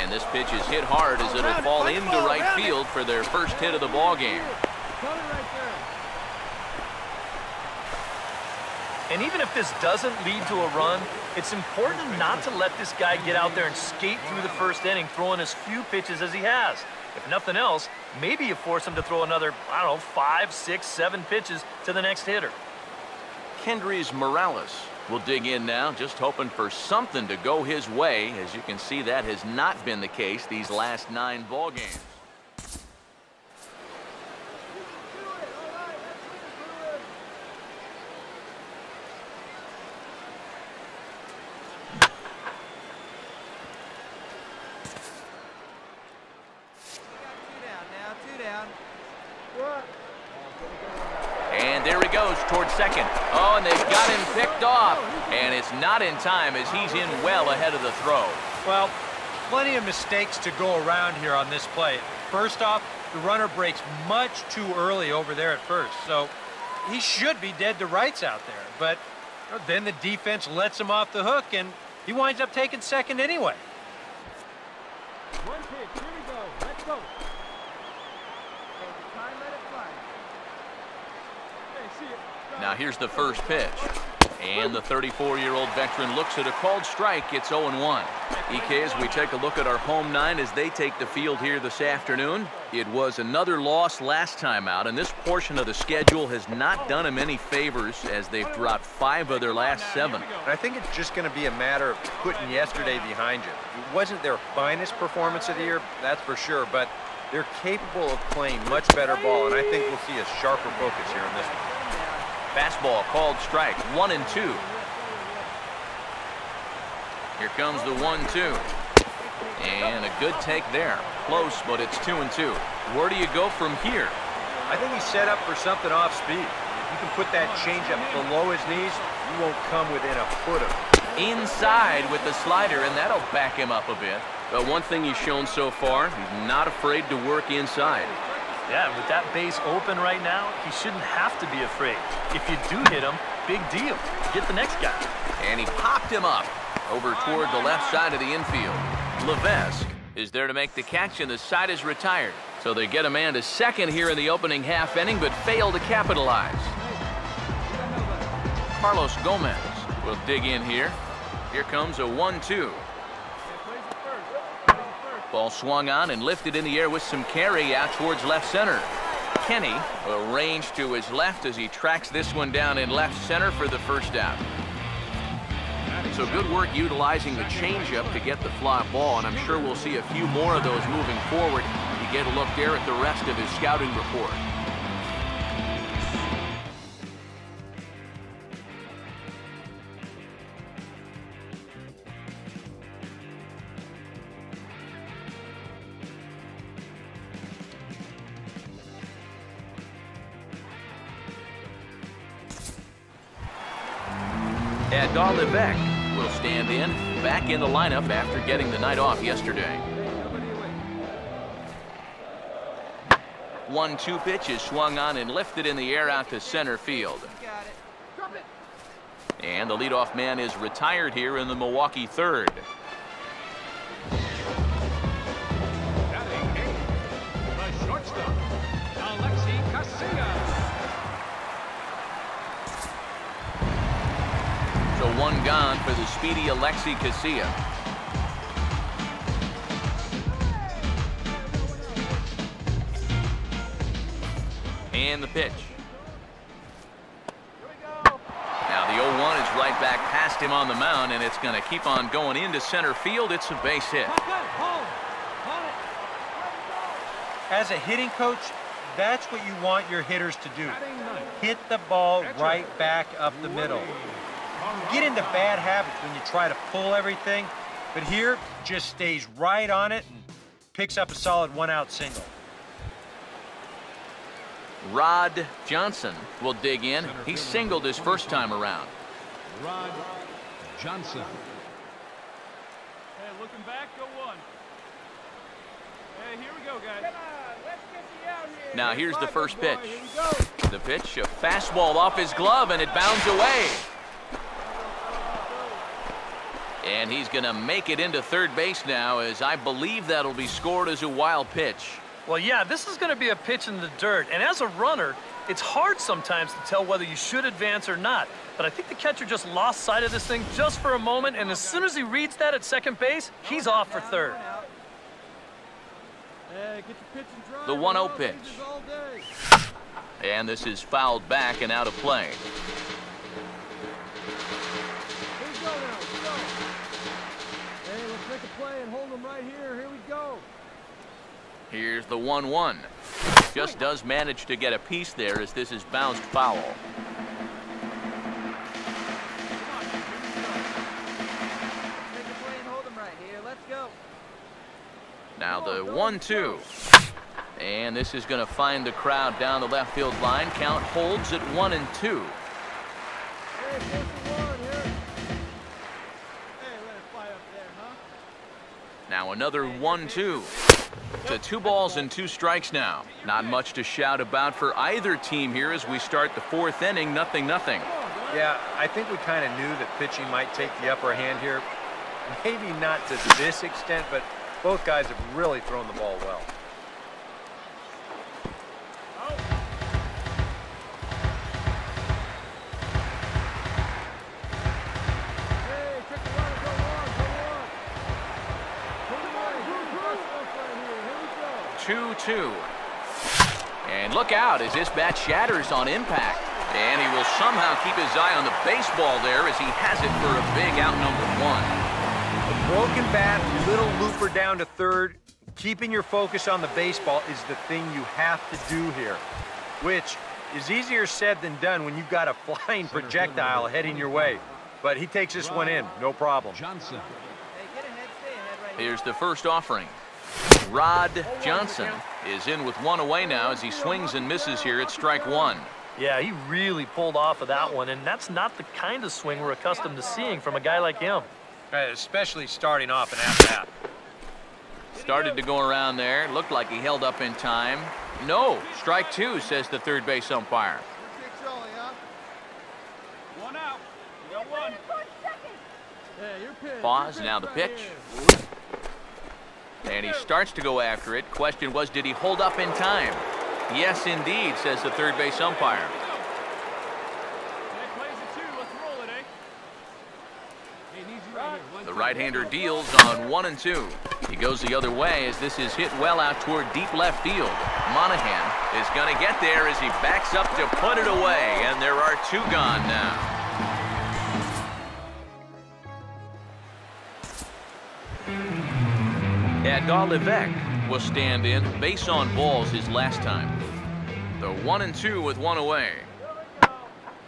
And this pitch is hit hard as it'll fall into right field for their first hit of the ball game. And even if this doesn't lead to a run, it's important not to let this guy get out there and skate through the first inning, throwing as few pitches as he has. If nothing else, maybe you force him to throw another, I don't know, 5, 6, 7 pitches to the next hitter. Kendrys Morales will dig in now, just hoping for something to go his way. As you can see, that has not been the case these last 9 ball games. And there he goes towards second. Oh, and they've got him picked off. And it's not in time as he's in well ahead of the throw. Well, plenty of mistakes to go around here on this play. First off, the runner breaks much too early over there at first. So he should be dead to rights out there. But then the defense lets him off the hook, and he winds up taking second anyway. One pitch. Here we go. Let's go. Now here's the first pitch. And the 34-year-old veteran looks at a called strike. It's 0-1. EK, as we take a look at our home 9 as they take the field here this afternoon. It was another loss last time out, and this portion of the schedule has not done them any favors as they've dropped 5 of their last 7. And I think it's just going to be a matter of putting yesterday behind you. It wasn't their finest performance of the year, that's for sure, but they're capable of playing much better ball, and I think we'll see a sharper focus here in this one. Fastball called strike, 1-2. Here comes the 1-2. And a good take there. Close, but it's 2-2. Where do you go from here? I think he's set up for something off speed. If you can put that changeup below his knees, you won't come within a foot of him. Inside with the slider, and that'll back him up a bit. But one thing he's shown so far, he's not afraid to work inside. Yeah, with that base open right now, he shouldn't have to be afraid. If you do hit him, big deal. Get the next guy. And he popped him up over toward the left side of the infield. Levesque is there to make the catch, and the side is retired. So they get a man to second here in the opening half inning, but fail to capitalize. Carlos Gomez will dig in here. Here comes a 1-2. Ball swung on and lifted in the air with some carry out towards left center. Kenny will range to his left as he tracks this one down in left center for the first out. So good work utilizing the changeup to get the fly ball, and I'm sure we'll see a few more of those moving forward. You get a look there at the rest of his scouting report. Adal Levesque will stand in, back in the lineup after getting the night off yesterday. 1-2 pitch is swung on and lifted in the air out to center field. And the leadoff man is retired here in the Milwaukee third. The shortstop, Alexi Casilla. So one gone for the speedy Alexi Casilla. And the pitch. Now the 0-1 is right back past him on the mound, and it's going to keep on going into center field. It's a base hit. As a hitting coach, that's what you want your hitters to do. Hit the ball right back up the middle. Get into bad habits when you try to pull everything, but here just stays right on it and picks up a solid 1-out single. Rod Johnson will dig in. He singled his first time around. Rod Johnson. Hey, looking back, go 1. Hey, here we go, guys. Come on, let's get you out here. Now here's the first pitch. The pitch, a fastball off his glove, and it bounds away. And he's going to make it into third base now, as I believe that'll be scored as a wild pitch. Well, yeah, this is going to be a pitch in the dirt. And as a runner, it's hard sometimes to tell whether you should advance or not. But I think the catcher just lost sight of this thing just for a moment. And as soon as he reads that at second base, he's off for third. Hey, get your pitch and drive. The 1-0 pitch. All day. And this is fouled back and out of play. Here we go now. Let's go. Hey, let's make a play and hold them right here. Here we go. Here's the 1-1. Just does manage to get a piece there as this is bounced foul. Now the 1-2. And this is going to find the crowd down the left field line. Count holds at 1-2. Hey, 4-1 here. Hey, let it fly up there, huh? Now another 1-2. To 2 balls and 2 strikes now. Not much to shout about for either team here as we start the 4th inning. 0-0. Yeah, I think we kind of knew that pitching might take the upper hand here. Maybe not to this extent, but both guys have really thrown the ball well. Hey, check the line. Go on. Here we go. 2-2. And look out as this bat shatters on impact. And he will somehow keep his eye on the baseball there as he has it for a big out number 1. Broken bat, little looper down to third. Keeping your focus on the baseball is the thing you have to do here, which is easier said than done when you've got a flying projectile heading your way. But he takes this one in, no problem. Johnson. Here's the first offering. Rod Johnson is in with 1 away now as he swings and misses here at strike 1. Yeah, he really pulled off of that one, and that's not the kind of swing we're accustomed to seeing from a guy like him. Especially starting off an at-bat. Started to go around there. Looked like he held up in time. No, strike 2, says the third base umpire. 1 out. You got 1. Hey, your pitch. Pause, Your now the right pitch. here. And he starts to go after it. Question was, did he hold up in time? Yes, indeed, says the third base umpire. That plays it 2. Let's roll it, eh? Hey, needs you right here. The right-hander deals on 1 and 2. He goes the other way as this is hit well out toward deep left field. Monahan is going to get there as he backs up to put it away, and there are 2 gone now. Edgar Levesque will stand in. Base on balls his last time. The 1 and 2 with 1 away.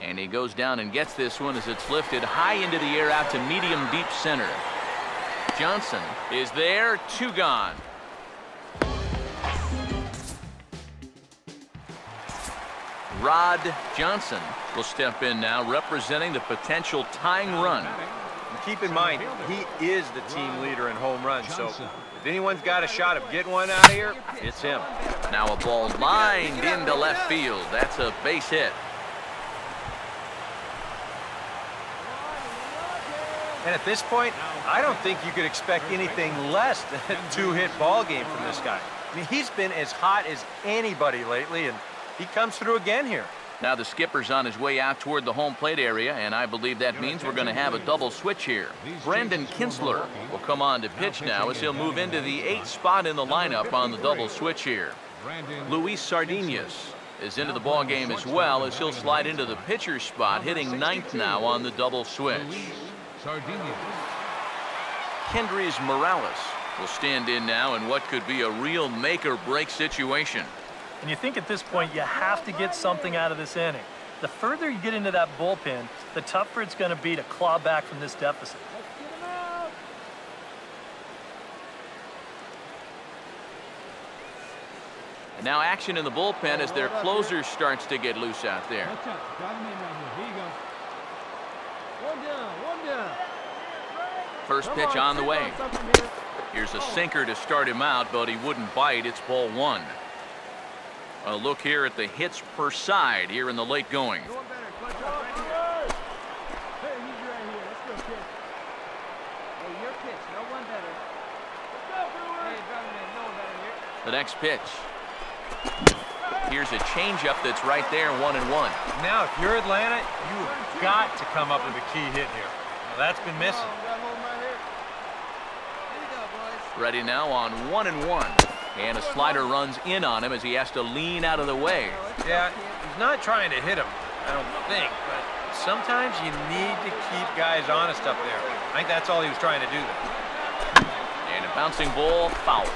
And he goes down and gets this one as it's lifted high into the air out to medium deep center. Johnson is there. 2 gone. Rod Johnson will step in now, representing the potential tying run. And keep in mind, he is the team leader in home runs, so if anyone's got a shot of getting one out of here, it's him. Now a ball lined into left field. That's a base hit. And at this point, I don't think you could expect anything less than a 2-hit ball game from this guy. I mean, he's been as hot as anybody lately, and he comes through again here. Now the skipper's on his way out toward the home plate area, and I believe that means we're going to have a double switch here. Brandon Kinsler will come on to pitch now as he'll move into the 8th spot in the lineup on the double switch here. Luis Sardinas is into the ball game as well as he'll slide into the pitcher's spot, hitting 9th now on the double switch. Kendrys Morales will stand in now in what could be a real make-or-break situation. And you think at this point you have to get something out of this inning. The further you get into that bullpen, the tougher it's going to be to claw back from this deficit. And now action in the bullpen as their closer starts to get loose out there. Watch out. Got him in right here. Here you go. 1 down. 1 down. First pitch on the way. Here's a sinker to start him out, but he wouldn't bite. It's ball 1. A look here at the hits per side here in the late going. Hey, he's right here. Let's go, kid. The next pitch. Here's a changeup that's right there, 1-1. Now, if you're Atlanta, you've got to come up with a key hit here. Well, that's been missing. Ready now on 1-1. And a slider runs in on him as he has to lean out of the way. Yeah, he's not trying to hit him, I don't think, but sometimes you need to keep guys honest up there. I think that's all he was trying to do there. And a bouncing ball, foul.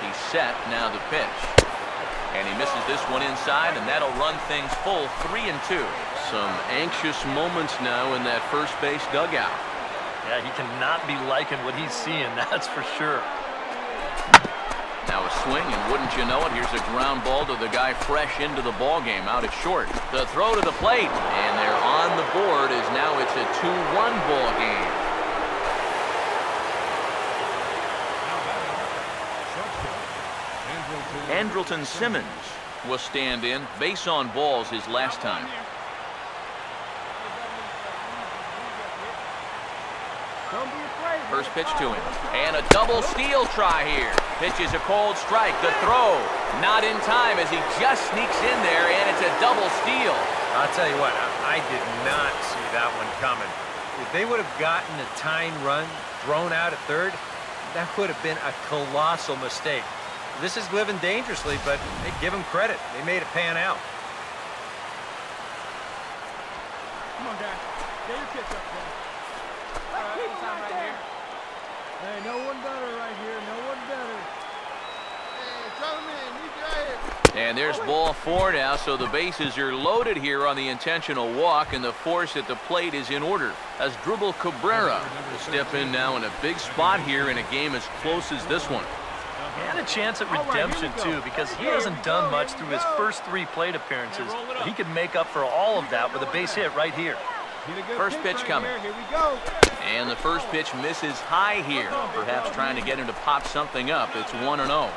He's set, now the pitch. And he misses this one inside, and that'll run things full 3-2. Some anxious moments now in that first base dugout. Yeah, he cannot be liking what he's seeing, that's for sure. Now a swing, and wouldn't you know it, here's a ground ball to the guy fresh into the ball game, out at short. The throw to the plate, and they're on the board as now it's a 2-1 ball game. Andrelton Simmons will stand in. Base on balls his last time. First pitch to him. And a double steal try here. Pitch is a cold strike. The throw not in time as he just sneaks in there, and it's a double steal. I'll tell you what, I did not see that one coming. If they would have gotten a tying run thrown out at third, that would have been a colossal mistake. This is living dangerously, but they give them credit. They made it pan out. Come on, guys. Get your pitch up, guys. Right here. Hey, no one better right here. No one better. Hey, drop him in. He's right here. And there's ball 4 now, so the bases are loaded here on the intentional walk, and the force at the plate is in order. As Dribble Cabrera will step in now in a big spot here in a game as close as this one. He had a chance at redemption, too, because he hasn't done much through his first 3 plate appearances. But he could make up for all of that with a base hit right here. First pitch coming. Here we go. And the first pitch misses high here, perhaps trying to get him to pop something up. It's 1-0.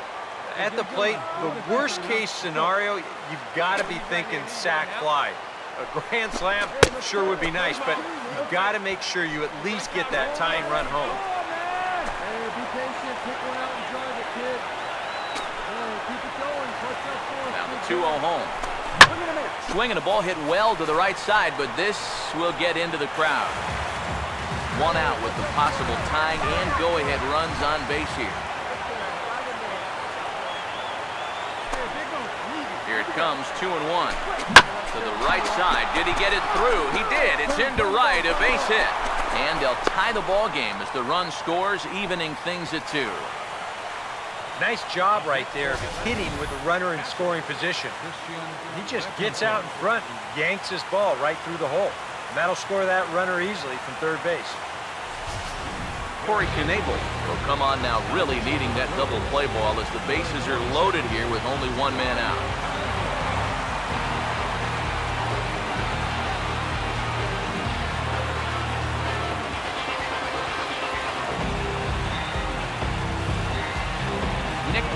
At the plate, the worst case scenario, you've got to be thinking sac fly. A grand slam sure would be nice, but you've got to make sure you at least get that tying run home. Hey, be patient. Pick one out and drive it, kid. Hey, keep it going. Clutch up for us. Now the 2-0 home. Swing and a ball hit well to the right side, but this will get into the crowd. 1 out with the possible tying and go-ahead runs on base here. Here it comes, 2-1. To the right side. Did he get it through? He did. It's into right, a base hit. And they'll tie the ball game as the run scores, evening things at 2. Nice job right there of hitting with the runner in scoring position. He just gets out in front and yanks his ball right through the hole. And that'll score that runner easily from third base. Corey Knebel will come on now, really needing that double play ball as the bases are loaded here with only 1 man out.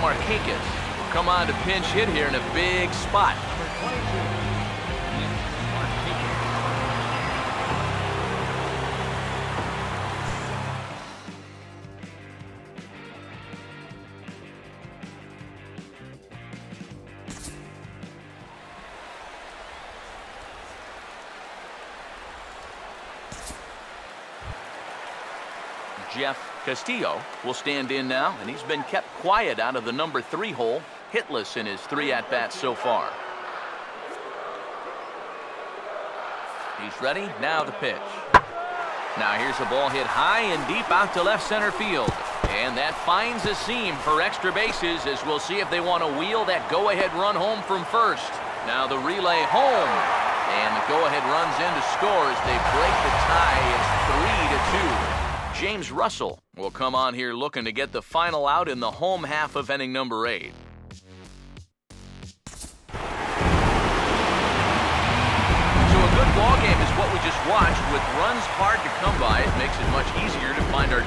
Markakis will come on to pinch hit here in a big spot. Jeff Castillo will stand in now, and he's been kept quiet out of the number 3 hole, hitless in his 3 at-bats so far. He's ready, now the pitch. Now here's a ball hit high and deep out to left center field. And that finds a seam for extra bases as we'll see if they want to wheel that go-ahead run home from first. Now the relay home. And the go-ahead runs in to score as they break the tie. It's 3-2. James Russell will come on here looking to get the final out in the home half of inning number 8. So a good ball game is what we just watched. With runs hard to come by, it makes it much easier to find our